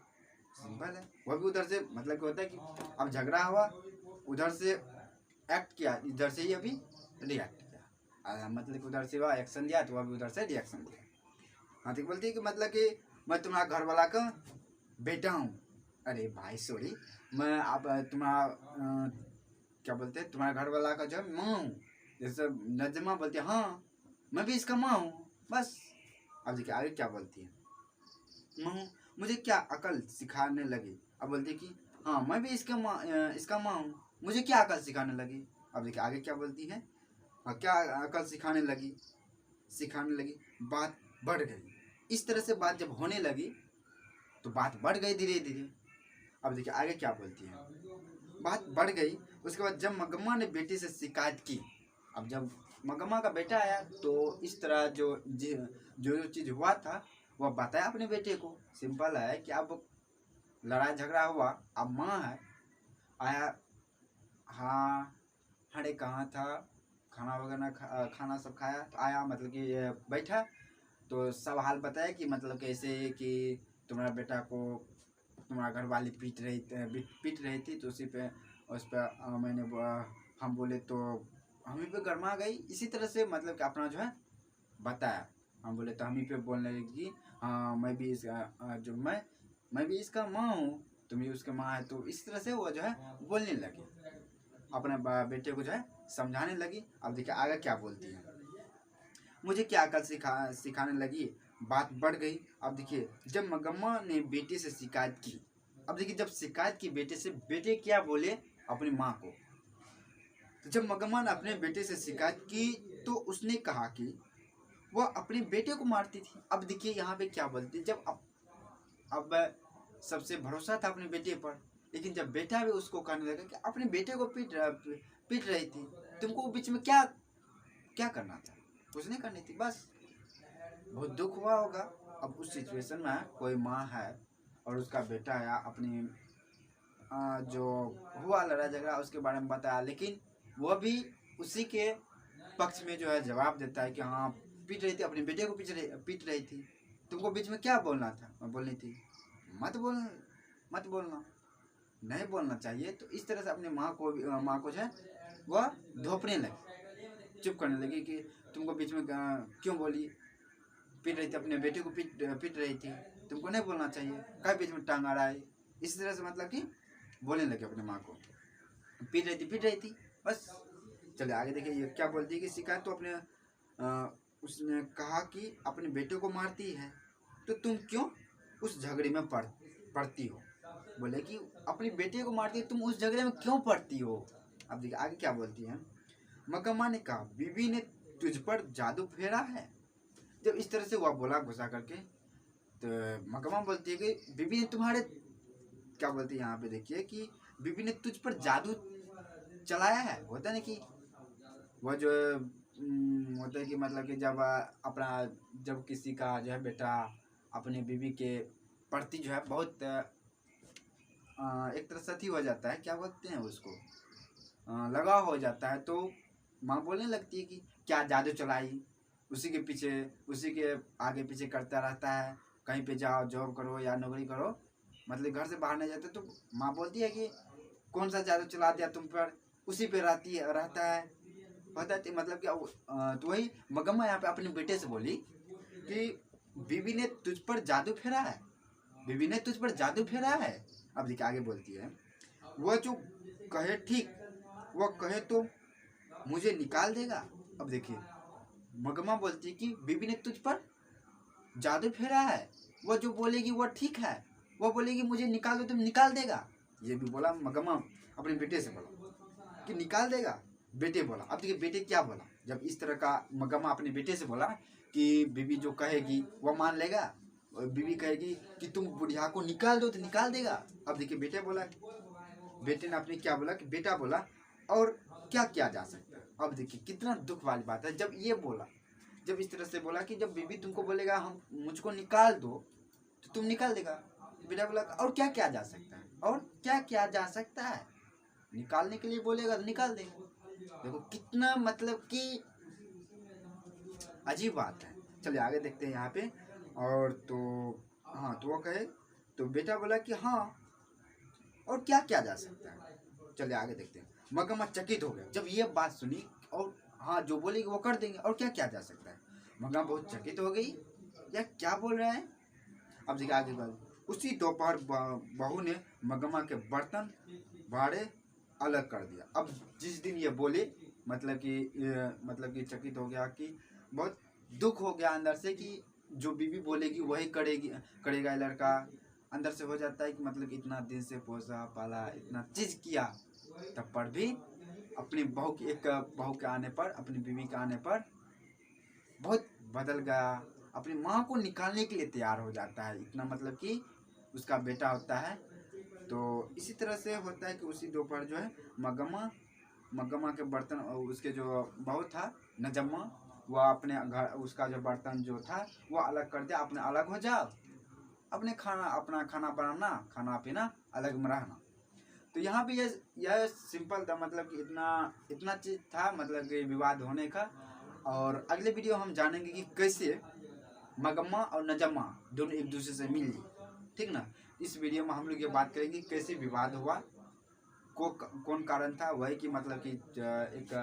Speaker 1: सिंपल है, वह भी उधर से मतलब क्या होता है कि अब झगड़ा हुआ, उधर से एक्ट किया, इधर से ही अभी रिएक्ट किया, मतलब कि उधर से वह एक्शन दिया तो वह भी उधर से रिएक्शन दिया। हाँ, तो बोलती है कि मतलब कि मैं तुम्हारा घर वाला का बेटा हूँ। अरे भाई सॉरी, मैं आप तुम्हारा क्या बोलते हैं, तुम्हारा घर वाला का जो है माँ हूँ। जैसे नजमा बोलती है हाँ मैं भी इसका माँ हूँ, बस। अब देखिए आगे क्या बोलती है, माँ मुझे क्या अकल सिखाने लगी। अब बोलती है कि हाँ मैं भी इसका माँ हूँ, मुझे क्या अकल सिखाने लगी। अब देखिए आगे क्या बोलती है, हाँ क्या अकल सिखाने लगी, बात बढ़ गई। इस तरह से बात जब होने लगी तो बात बढ़ गई धीरे धीरे। अब देखिए आगे क्या बोलती है, बात बढ़ गई। उसके बाद जब मगम्मा ने बेटी से शिकायत की, अब जब मगम्मा का बेटा आया तो इस तरह जो जो चीज़ हुआ था वह बताया अपने बेटे को। सिंपल है कि अब लड़ाई झगड़ा हुआ, अब माँ है, आया, हाँ अरे कहाँ था, खाना वगैरह खाना सब खाया, तो आया मतलब कि बैठा, तो सब हाल बताया कि मतलब कैसे कि तुम्हारा बेटा को तुम्हारा घर वाली पीट रही थी, तो उसी पे उस पर हम बोले तो हम ही पे गर्मा गई। इसी तरह से मतलब कि अपना जो है बताया, हम बोले तो हम ही पे बोलने लगी हाँ मैं भी जो मैं भी इसका माँ हूँ, तुम भी उसके माँ है। तो इस तरह से वो जो है बोलने लगी, अपने बेटे को जो है समझाने लगी। अब देखिए आगे क्या बोलती है, मुझे क्या अकल सिखाने लगी, बात बढ़ गई। अब देखिए जब मगम्मा ने बेटे से शिकायत की, अब देखिए जब शिकायत की बेटे से, बेटे क्या बोले अपनी माँ को, तो जब मगम्मा ने अपने बेटे से शिकायत की तो उसने कहा कि वह अपने बेटे को मारती थी। अब देखिए यहाँ पे क्या बोलती है, जब अब सबसे भरोसा था अपने बेटे पर, लेकिन जब बेटा भी उसको कहने लगा कि अपने बेटे को पीट रही थी, तुमको बीच में क्या क्या करना था, कुछ नहीं करनी थी, बस। बहुत दुख हुआ होगा। अब उस सिचुएशन में कोई माँ है और उसका बेटा है, अपनी जो हुआ लड़ाई झगड़ा उसके बारे में बताया, लेकिन वह भी उसी के पक्ष में जो है जवाब देता है कि हाँ पीट रही थी, अपने बेटे को पीट रही थी, तुमको बीच में क्या बोलना था, बोलनी थी, मत बोलना, नहीं बोलना चाहिए। तो इस तरह से अपने माँ को जो है वह धोपने लगी, चुप करने लगी कि तुमको बीच में क्यों बोली, पीट रही थी अपने बेटे को, पीट रही थी, तुमको नहीं बोलना चाहिए, क्या बीच में टांग आ रहा है। इस तरह से मतलब कि बोलने लगे अपने माँ को, पीट रही थी बस। चलिए आगे देखिए ये क्या बोलती है कि शिकायत तो अपने उसने कहा कि अपने बेटे को मारती है तो तुम क्यों उस झगड़े में पड़ती हो। बोले कि अपने बेटे को मारती है, तुम उस झगड़े में क्यों पड़ती हो। अब देखिए आगे क्या बोलती है। मगम्मा ने कहा बीबी ने तुझ पर जादू फेरा है। जब इस तरह से वह बोला गुस्सा करके, तो मगम्मा बोलती है कि बीबी ने तुम्हारे, क्या बोलती है यहाँ पे देखिए कि बीबी ने तुझ पर जादू चलाया है। होता है ना कि वह जो होता है कि मतलब कि जब अपना, जब किसी का जो है बेटा अपने बीवी के प्रति जो है बहुत एक तरह सती हो जाता है, क्या बोलते हैं उसको, लगाव हो जाता है, तो माँ बोलने लगती है कि क्या जादू चलाई, उसी के पीछे, उसी के आगे पीछे करता रहता है, कहीं पे जाओ जॉब करो या नौकरी करो, मतलब घर से बाहर नहीं जाते। तो माँ बोलती है कि कौन सा जादू चला दिया तुम पर, उसी पे रहता है। पता है मतलब क्या, तो वही मगम्मा यहाँ पे अपने बेटे से बोली कि बीवी ने तुझ पर जादू फेरा है, बीवी ने तुझ पर जादू फेरा है। अब देखिए आगे बोलती है, वह जो कहे ठीक, वह कहे तो मुझे निकाल देगा। अब देखिए मगम्मा बोलती है कि बीवी ने तुझ पर जादू फेरा है, वह जो बोलेगी वह ठीक है, वह बोलेगी मुझे निकाल दो, तुम निकाल देगा। ये भी बोला मगम्मा अपने बेटे से बोला कि निकाल देगा, बेटे बोला। अब देखिए बेटे क्या बोला, जब इस तरह का मगम्मा अपने बेटे से बोला कि बीवी जो कहेगी वह मान लेगा, और बीवी कहेगी कि तुम बुढ़िया को निकाल दो तो निकाल देगा। अब देखिए बेटे बोला, बेटे ने अपने क्या बोला कि बेटा बोला और क्या किया जा सकता है। अब देखिए कितना दुख वाली बात है, जब ये बोला, जब इस तरह से बोला कि जब बीवी तुमको बोलेगा हम मुझको निकाल दो तो तुम निकाल देगा। बेटा बोला और क्या किया जा सकता है, और क्या किया जा सकता है, निकालने के लिए बोलेगा तो निकाल देगा। देखो कितना मतलब कि अजीब बात है। चलिए आगे देखते हैं यहाँ पे। और तो हाँ, तो वो कहे तो बेटा बोला कि हाँ और क्या किया जा सकता है। चलिए आगे देखते हैं। मगम्मा चकित हो गया जब ये बात सुनी, और हाँ जो बोलेगी वो कर देंगे, और क्या किया जा सकता है। मगम्मा बहुत चकित हो गई, यह क्या बोल रहा है। अब देखिए आगे बात, उसी दोपहर बहू ने मगम्मा के बर्तन भाड़े अलग कर दिया। अब जिस दिन ये बोले मतलब कि चकित हो गया कि बहुत दुख हो गया अंदर से कि जो बीवी बोलेगी वही करेगा ये लड़का। अंदर से हो जाता है कि मतलब इतना दिन से पोसा पाला, इतना चीज किया, तब पर भी अपनी बहू की, एक बहू के आने पर, अपनी बीवी के आने पर बहुत बदल गया, अपनी माँ को निकालने के लिए तैयार हो जाता है, इतना मतलब कि उसका बेटा होता है। तो इसी तरह से होता है कि उसी दोपहर जो है मगम्मा के बर्तन, उसके जो बहू था नजम्मा, वह अपने घर, उसका जो बर्तन जो था वो अलग कर दिया, अपने अलग हो जाओ, अपना खाना बनाना, खाना पीना अलग में रहना। तो यहाँ पे यह सिंपल था, मतलब कि इतना इतना चीज था, मतलब कि विवाद होने का। और अगले वीडियो हम जानेंगे कि कैसे मगम्मा और नजम्मा दोनों एक दूसरे से मिली, ठीक ना। इस वीडियो में हम लोग ये बात करेंगे कैसे विवाद हुआ, कौन कारण था, वही कि मतलब कि एक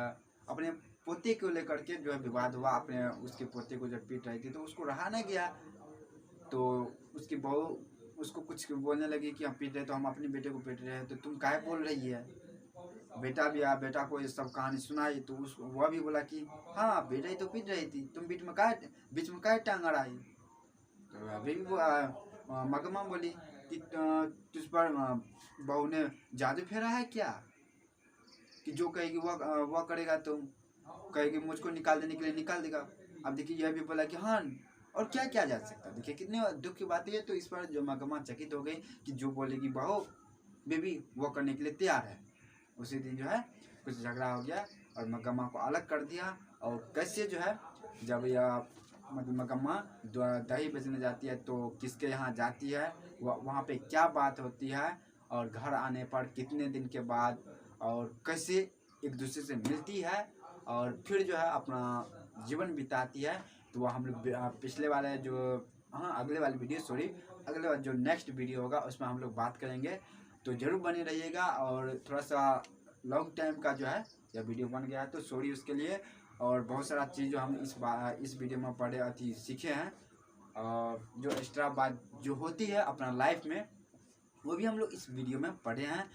Speaker 1: अपने पोते को लेकर के जो है विवाद हुआ, अपने उसके पोते को जब पीट रही थी तो उसको रहा नहीं गया, तो उसकी बहू उसको कुछ बोलने लगी कि हम पीट रहे तो हम अपने बेटे को पीट रहे हैं, तो तुम काहे बोल रही है। बेटा भी आया, बेटा को ये सब कहानी सुनाई, तो उसको वह भी बोला कि हाँ बेटा ही तो पीट रही थी, तुम बीच में काहे टांग अड़ाई। तो अभी भी मगम्मा बोली कि तुझ पर बहू ने जादू फेरा है क्या, कि जो कहेगी वह करेगा, तो कहेगी मुझको निकाल देने के लिए निकाल देगा। अब देखिए यह भी बोला कि हाँ और क्या किया जा सकता है। देखिए कितने दुख की बात है। तो इस पर जो मगम्मा चकित हो गई कि जो बोलेगी बहू बेबी वो करने के लिए तैयार है। उसी दिन जो है कुछ झगड़ा हो गया और मगम्मा को अलग कर दिया। और कैसे जो है जब यह मतलब मगम्मा दही बेचने जाती है तो किसके यहाँ जाती है, वहाँ पे क्या बात होती है, और घर आने पर कितने दिन के बाद और कैसे एक दूसरे से मिलती है और फिर जो है अपना जीवन बिताती है, तो वह हम लोग पिछले वाले जो अगले वाली वीडियो अगले वाला जो नेक्स्ट वीडियो होगा उसमें हम लोग बात करेंगे। तो ज़रूर बने रहिएगा और थोड़ा सा लॉन्ग टाइम का जो है या वीडियो बन गया है तो सॉरी उसके लिए। और बहुत सारा चीज़ जो हम इस वीडियो में पढ़े सीखे हैं, और जो एक्स्ट्रा बात जो होती है अपना लाइफ में, वो भी हम लोग इस वीडियो में पढ़े हैं।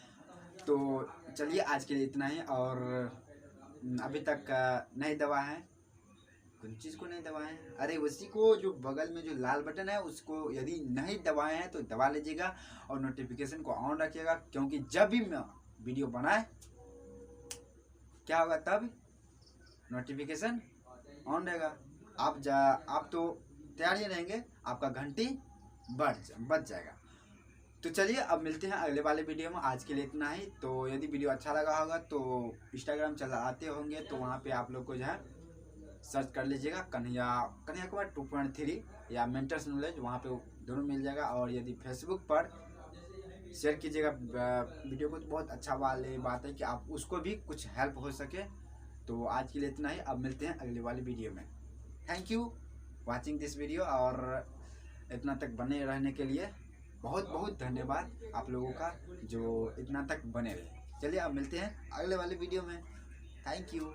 Speaker 1: तो चलिए आज के लिए इतना ही। और अभी तक नहीं दबाए हैं, कौन चीज़ को नहीं दबाए हैं, अरे उसी को जो बगल में जो लाल बटन है उसको यदि नहीं दबाए हैं तो दबा लीजिएगा और नोटिफिकेशन को ऑन रखिएगा, क्योंकि जब भी मैं वीडियो बनाए क्या होगा, तब नोटिफिकेशन ऑन रहेगा। आप तो तैयार ही रहेंगे, आपका घंटी बच जाएगा। तो चलिए अब मिलते हैं अगले वाले वीडियो में। आज के लिए इतना ही। तो यदि वीडियो अच्छा लगा होगा तो इंस्टाग्राम चलाते होंगे तो वहाँ पे आप लोग को जो है सर्च कर लीजिएगा कन्हैया कुमार 2.3 या मेंटर्स नॉलेज, वहाँ पे दोनों मिल जाएगा। और यदि फेसबुक पर शेयर कीजिएगा वीडियो को तो बहुत अच्छा वाली बात है कि आप उसको भी कुछ हेल्प हो सके। तो आज के लिए इतना ही, अब मिलते हैं अगले वाली वीडियो में। Thank you watching this video, और इतना तक बने रहने के लिए बहुत बहुत धन्यवाद आप लोगों का जो इतना तक बने रहे। चलिए अब मिलते हैं अगले वाले वीडियो में। Thank you.